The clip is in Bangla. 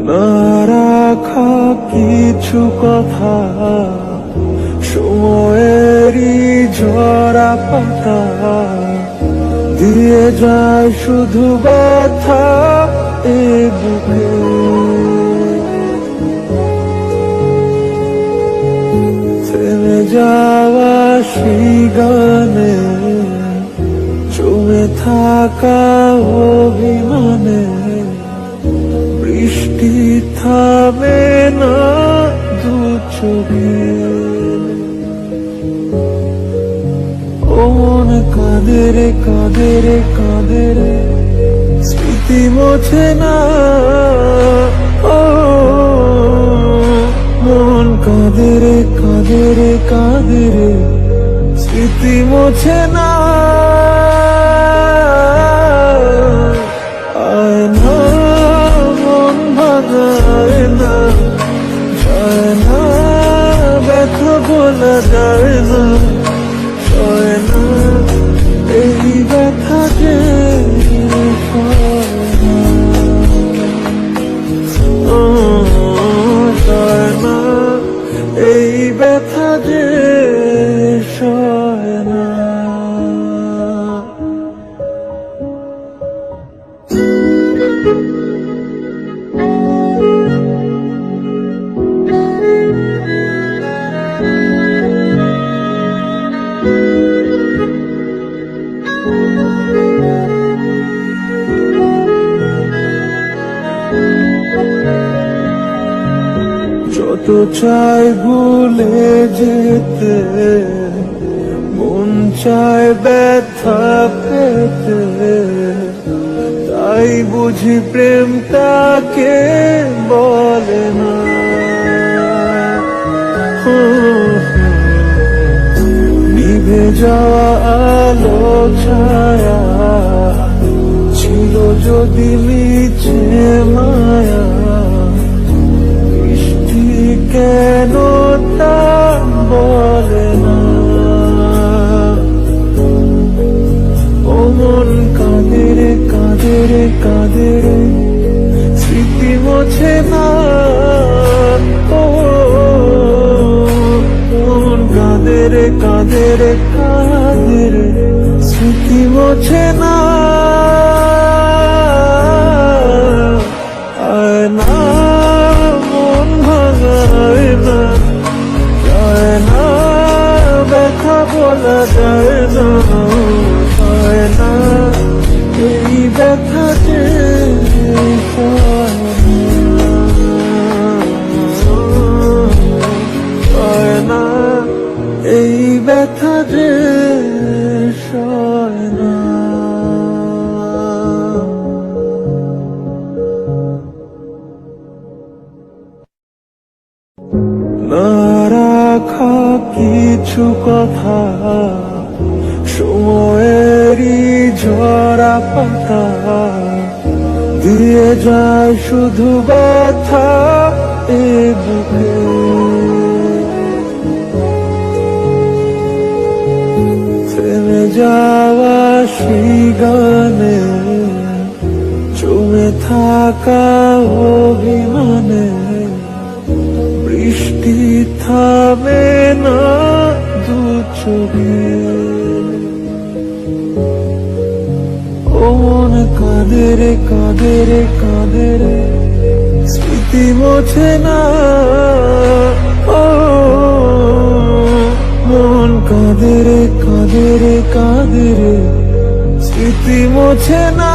না রাখা কিছু কথা, সময়েরই ঝরা পাতা দিয়ে যায় শুধু ব্যথা এ বুকে। থেমে যাওয়া সেই গানে, জমে থাকা অভিমানে, বৃষ্টি থামে না দু চোখে। ও মন কাঁদে রে কাঁদে রে কাঁদে রে, স্মৃতি মোছে না। ও মন কাঁদে রে কাঁদে রে কাঁদে রে, স্মৃতি মোছে না। আয় না মন ভাঙায় না, যায় না ব্যথা বলা যায় না, সয় না এই ব্যথা যে সয় না। সয় না এই ব্যথা যে সয় না। যত চাই ভুলে যেতে, মন চায় ব্যথা পেতে, তাই বুঝি প্রেমটাকে বলে না। নিভে যাওয়া আলো ছায়া ছিল যদি নিচে মায়া, কেন তা বলে না। ও মন কাঁদে রে কাঁদে রে কাঁদে রে, স্মৃতি মোছে না। ও মন কাঁদে রে কাঁদে রে কাঁদে রে, স্মৃতি মোছে না। আয় না মন ভাঙায় না, যায় না ব্যথা বলা যায় না, হয় না এই ব্যথা যে হয় না, এই ব্যথা যে সয় না। না রাখা কিছু কথা, সময়েরই ঝরা পাতা দিয়ে যায় শুধু ব্যথা এ বুকে। থেমে যাওয়া সেই গানে, জমে থাকা অভিমানে, বৃষ্টি থামে না দু চোখে। ও মন কাঁদে রে কাঁদে রে কাঁদে রে, স্মৃতি মোছে না। ও মন কাঁদে রে কাঁদে রে কাঁদে রে, স্মৃতি মোছে না।